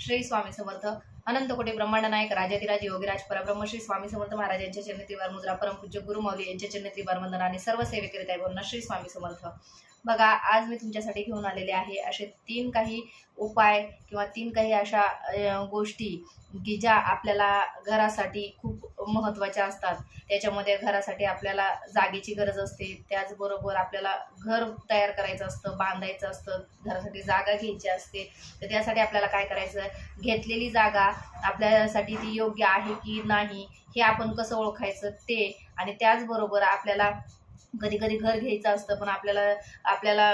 श्री स्वामी समर्थ. अनंत कोटी ब्रह्मांड नायक राजाधिराज योगीराज परब्रह्म श्री स्वामी समर्थ महाराज यांच्या चरणी त्रिवार मुद्रा, परमपूज्य गुरु माऊली यांच्या चरणी त्रिवार वंदना आणि सर्व सेवेकरिता बोलणं श्री स्वामी समर्थ. बघा, आज मी तुमच्यासाठी घेऊन आलेले आहे असे 3 काही उपाय किंवा 3 काही अशा गोष्टी की ज्या आपल्याला घरासाठी खूप महत्त्वाच्या असतात. त्याच्यामध्ये घरासाठी आपल्याला जागेची गरज असते, त्याचबरोबर आपल्याला घर तयार करायचं असतं, बांधायचं असतं, घरासाठी जागा घ्यायची असते. तर त्यासाठी आपल्याला काय करायचं, घेतलेली जागा आपल्यासाठी ती योग्य आहे की नाही हे आपण कसं ओळखायचं ते. आणि त्याचबरोबर आपल्याला कधी कधी घर घ्यायचं असतं पण आपल्याला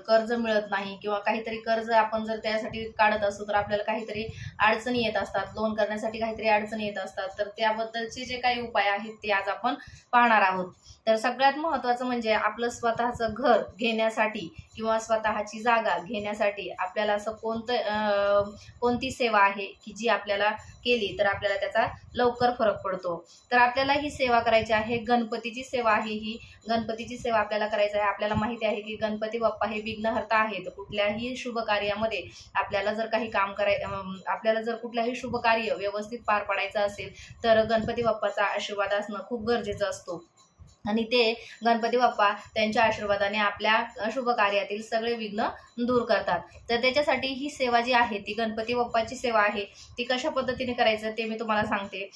कर्ज मिळत नाही किंवा काहीतरी कर्ज आपण जर त्यासाठी काढत असतो तर आपल्याला काहीतरी अडचणी येत असतात, लोन करण्यासाठी काहीतरी अडचणी येत असतात. तर त्याबद्दलचे जे काही उपाय आहेत ते आज आपण पाहणार आहोत. तर सगळ्यात महत्त्वाचं म्हणजे आपलं स्वतःचं घर घेण्यासाठी किंवा स्वतःची जागा घेण्यासाठी आपल्याला असं कोणती सेवा आहे की जी आपल्याला केली तर आपल्याला त्याचा लवकर फरक पडतो. तर आपल्याला ही सेवा करायची आहे, गणपतीची सेवा आहे. ही गणपतीची सेवा आपल्याला करायची आहे. आपल्याला माहिती आहे की गणपती बाप्पा हे विघ्नहर्ता आहेत. कुठल्याही शुभ कार्यामध्ये आपल्याला जर काही काम आपल्याला जर कुठल्याही शुभ कार्य व्यवस्थित पार पाडायचं असेल तर गणपती बाप्पाचा आशीर्वाद असणं खूप गरजेचं असतो. आणि ते गणपती बाप्पा त्यांच्या आशीर्वादाने आपल्या शुभ कार्यातील सगळे विघ्न दूर करतात. तर त्याच्यासाठी ही सेवा जी आहे ती गणपती बाप्पाची सेवा आहे. ती कशा पद्धतीने करायचं ते मी तुम्हाला सांगते.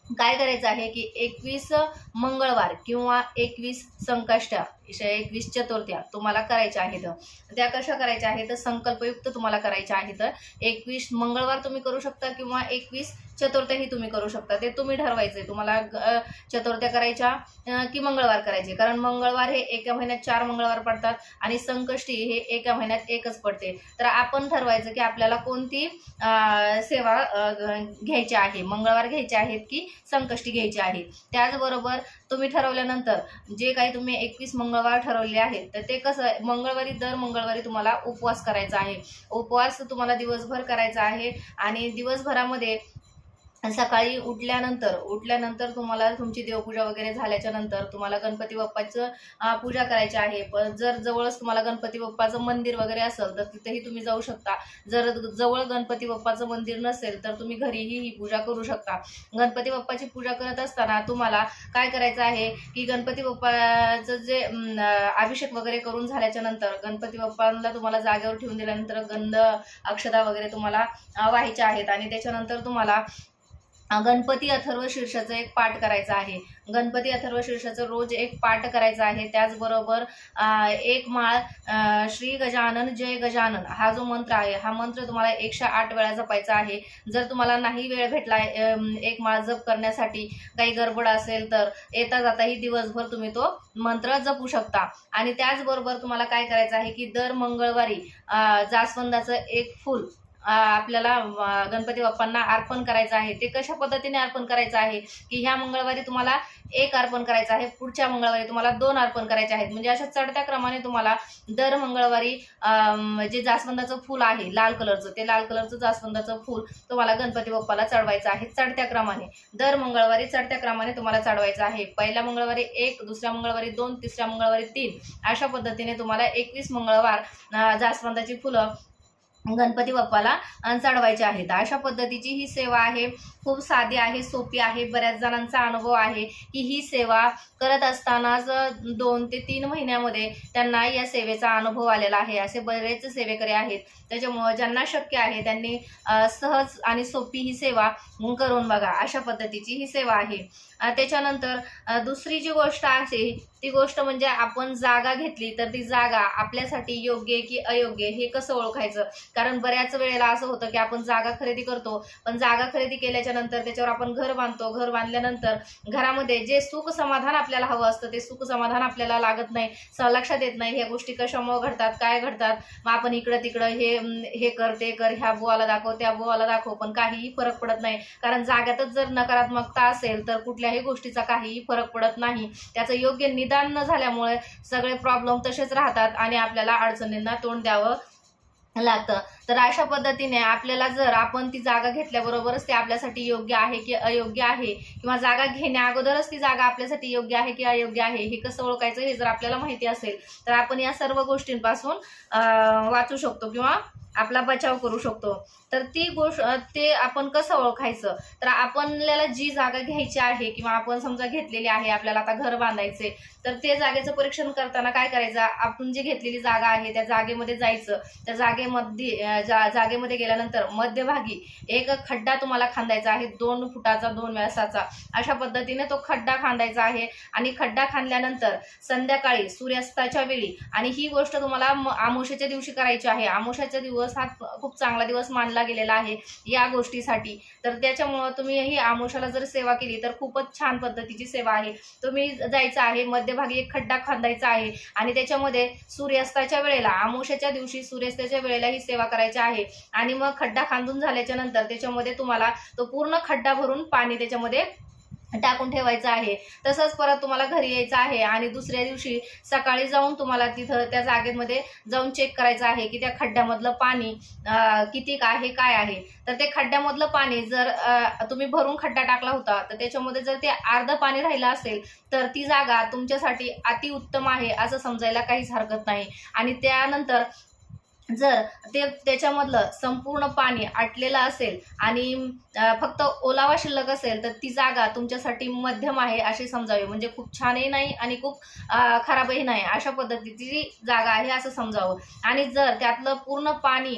काय करायचं आहे की 21 मंगळवार किंवा 21 संकष्टी, 21 चतुर्थ्या तुम्हाला करायच्या आहेत. त्या कशा करायच्या आहेत, संकल्पयुक्त तुम्हाला करायच्या आहेत. 21 मंगळवार तुम्ही करू शकता किंवा 21 चतुर्थ्याही तुम्ही करू शकता. ते तुम्ही ठरवायचे तुम्हाला चतुर्थ्या करायच्या की मंगळवार करायचे. कारण मंगळवार हे एका महिन्यात 4 मंगळवार पडतात आणि संकष्टी हे एका महिन्यात एकच पडते. तर आपण ठरवायचं की आपल्याला कोणती सेवा घ्यायची आहे, मंगळवार घ्यायचे आहेत की संकष्टी घ्यायची आहे. त्याचबरोबर तुम्ही ठरवल्यानंतर जे काही तुम्ही 21 मंगळवार ठरवले आहेत तर ते कसं, दर मंगळवारी तुम्हाला उपवास करायचा आहे. उपवास तुम्हाला दिवसभर करायचा आहे आणि दिवसभरामध्ये सकाळी उठल्यानंतर तुम्हाला तुमची देवपूजा वगैरे झाल्याच्या नंतर तुम्हाला गणपती बाप्पाचं पूजा करायची आहे. पण जर जवळच तुम्हाला गणपती बाप्पाचं मंदिर वगैरे असेल तर तिथेही तुम्ही जाऊ शकता. जर जवळ गणपती बाप्पाचं मंदिर नसेल तर तुम्ही घरीही ही पूजा करू शकता. गणपती बाप्पाची पूजा करत असताना तुम्हाला काय करायचं आहे की गणपती बाप्पाचं जे अभिषेक वगैरे करून झाल्याच्या नंतर गणपती बाप्पांना तुम्हाला जागेवर ठेवून दिल्यानंतर गंध अक्षता वगैरे तुम्हाला व्हायच्या आहेत. आणि त्याच्यानंतर तुम्हाला गणपती अथर्व शीर्षाचं एक पाठ करायचं आहे. गणपती अथर्व शीर्षाचं रोज एक पाठ करायचं आहे. त्याचबरोबर एक माळ श्री गजानन जय गजानन हा जो मंत्र आहे हा मंत्र तुम्हाला 108 वेळा जपायचा आहे. जर तुम्हाला नाही वेळ भेटला एक माळ जप करण्यासाठी, काही गडबड असेल तर येता जाताही दिवसभर तुम्ही तो मंत्र जपू शकता. आणि त्याचबरोबर तुम्हाला काय करायचं आहे की दर मंगळवारी जास्वंदाचं एक फूल आपल्याला गणपती बाप्पांना अर्पण करायचं आहे. ते कशा पद्धतीने अर्पण करायचं आहे की ह्या मंगळवारी तुम्हाला 1 अर्पण करायचं आहे, पुढच्या मंगळवारी तुम्हाला 2 अर्पण करायचे आहेत. म्हणजे अशा चढत्या क्रमाने तुम्हाला दर मंगळवारी जे जास्वंदाचं फूल आहे लाल कलरचं जास्वंदाचं फूल तुम्हाला गणपती बाप्पाला चढवायचं आहे. चढत्या क्रमाने दर मंगळवारी चढत्या क्रमाने तुम्हाला चढवायचं आहे. पहिल्या मंगळवारी 1, दुसऱ्या मंगळवारी 2, तिसऱ्या मंगळवारी 3 अशा पद्धतीने तुम्हाला 21 मंगळवार जास्वंदाची फुलं गणपती बाप्पाला चढवायचे आहेत. अशा पद्धतीची ही सेवा आहे. खूप साधी आहे, सोपी आहे. बऱ्याच जणांचा अनुभव आहे की ही सेवा करत असतानाच 2 ते 3 महिन्यामध्ये त्यांना या सेवेचा अनुभव आलेला आहे. असे बरेच सेवेकरी आहेत. त्याच्यामुळे ज्यांना शक्य आहे त्यांनी सहज आणि सोपी ही सेवा करून बघा. अशा पद्धतीची ही सेवा आहे. त्याच्यानंतर दुसरी जी गोष्ट आहे ती गोष्ट म्हणजे आपण जागा घेतली तर ती जागा आपल्यासाठी योग्य की अयोग्य हे कसं ओळखायचं. कारण बऱ्याच वेळेला असं होतं की आपण जागा खरेदी करतो पण जागा खरेदी केल्याच्या नंतर त्याच्यावर आपण घर बांधतो. घर बांधल्यानंतर घरामध्ये जे सुख समाधान आपल्याला हवं असतं ते सुख समाधान आपल्याला लागत नाही, लक्षात येत नाही. ह्या गोष्टी कशामुळे घडतात, काय घडतात. मग आपण इकडं तिकडं हे कर ते कर, ह्या बुवाला दाखव त्या बुवाला दाखव, पण काहीही फरक पडत नाही. कारण जाग्यातच जर नकारात्मकता असेल तर कुठल्याही गोष्टीचा काहीही फरक पडत नाही. त्याचं योग्य निदान न झाल्यामुळे सगळे प्रॉब्लेम तसेच राहतात आणि आपल्याला अडचणींना तोंड द्यावं लागतं. तर अशा पद्धतीने आपल्याला जर आपण ती जागा घेतल्याबरोबरच ती आपल्यासाठी योग्य आहे की अयोग्य आहे किंवा जागा घेण्या अगोदरच ती जागा आपल्यासाठी योग्य आहे की अयोग्य आहे हे कसं ओळखायचं हे जर आपल्याला माहिती असेल तर आपण या सर्व गोष्टींपासून वाचू शकतो किंवा आपला बचाव करू शकतो. तर ती गोष्ट ते आपण कसं ओळखायचं, तर आपल्याला जी जागा घ्यायची आहे किंवा आपण समजा घेतलेली आहे, आपल्याला आता घर बांधायचे, तर ते जागेचं परीक्षण करताना काय करायचं, आपण जी घेतलेली जागा आहे त्या जागेमध्ये जायचं. त्या जागेमध्ये गेल्यानंतर मध्यभागी एक खड्डा तुम्हाला खांदायचा आहे, 2 फुटाचा 2 व्यासाचा. अशा पद्धतीने तो खड्डा खांदायचा आहे आणि खड्डा खांदल्यानंतर संध्याकाळी सूर्यास्ताच्या वेळी, आणि ही गोष्ट तुम्हाला अमावस्येच्या दिवशी करायची आहे. अमावस्येचा दिवस हा खूप चांगला दिवस मानला गेलेला आहे या गोष्टीसाठी. तर त्याच्यामुळं तुम्ही ही अमावस्येला जर सेवा केली तर खूपच छान पद्धतीची सेवा आहे. तुम्ही जायचं आहे, मध्यभागी एक खड्डा खांदायचा आहे आणि त्याच्यामध्ये सूर्यास्ताच्या वेळेला, अमावस्येच्या दिवशी सूर्यास्ताच्या वेळेला ही सेवा करायची आहे. आणि मग खड्डा खांदून झाल्याच्या नंतर त्याच्यामध्ये तुम्हाला तो पूर्ण खड्डा भरून पाणी त्याच्यामध्ये टाकून ठेवायचं आहे. तसंच परत तुम्हाला घरी यायचं आहे आणि दुसऱ्या दिवशी सकाळी जाऊन तुम्हाला तिथं त्या जागेमध्ये जाऊन चेक करायचं आहे की त्या खड्ड्यामधलं पाणी किती आहे, काय आहे. तर ते खड्ड्यामधलं पाणी जर तुम्ही भरून खड्डा टाकला होता तर त्याच्यामध्ये जर ते अर्ध पाणी राहिलं असेल तर ती जागा तुमच्यासाठी अतिउत्तम आहे असं समजायला काहीच हरकत नाही. आणि त्यानंतर जर त्याच्यामधलं संपूर्ण पाणी आटलेलं असेल आणि फक्त ओलावा शिल्लक असेल तर ती जागा तुमच्यासाठी मध्यम आहे अशी समजावी. म्हणजे खूप छानही नाही आणि खूप खराबही नाही, अशा पद्धतीची जागा आहे असं समजावं. आणि जर त्यातलं पूर्ण पाणी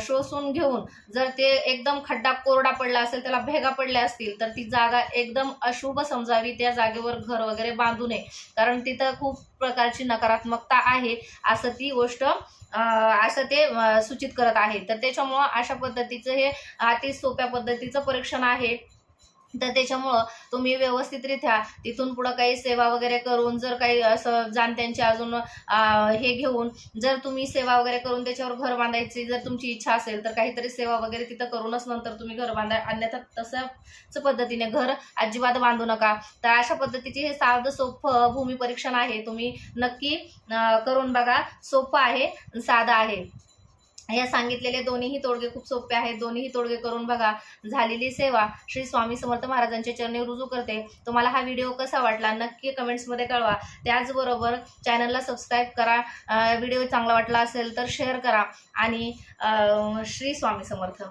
शोषून घेऊन जर ते एकदम खड्डा कोरडा पडला असेल, त्याला भेगा पडल्या असतील, तर ती जागा एकदम अशुभ समजावी. त्या जागेवर घर वगैरे बांधू नये, कारण तिथं खूप प्रकारची नकारात्मकता आहे असं ती गोष्ट असं ते सूचित करत आहे. तर त्याच्यामुळं अशा पद्धतीचं हे अति सोप्या पद्धतीचं परीक्षण आहे. तर त्याच्यामुळं तुम्ही व्यवस्थितरित्या तिथून पुढं काही सेवा वगैरे करून, जर काही असं जाणत्यांचे अजून हे घेऊन जर तुम्ही सेवा वगैरे करून त्याच्यावर घर बांधायची जर तुमची इच्छा असेल तर काहीतरी सेवा वगैरे तिथं करूनच नंतर तुम्ही घर बांधा. अन्यथा तसंच पद्धतीने घर अजिबात बांधू नका. तर अशा पद्धतीचे हे साधं सोपं भूमी परीक्षण आहे. तुम्ही नक्की करून बघा. सोपं आहे, साधं आहे. या सांगितलेले दोन्हीही तोडगे खूप सोपे आहेत. दोन्हीही तोडगे करून बघा. झालेली सेवा श्री स्वामी समर्थ महाराजांच्या चरणी रुजू करते. तुम्हाला हा व्हिडिओ कसा वाटला नक्की कमेंट्समध्ये कळवा. त्याचबरोबर चॅनलला सबस्क्राईब करा. व्हिडिओ चांगला वाटला असेल तर शेअर करा. आणि श्री स्वामी समर्थ.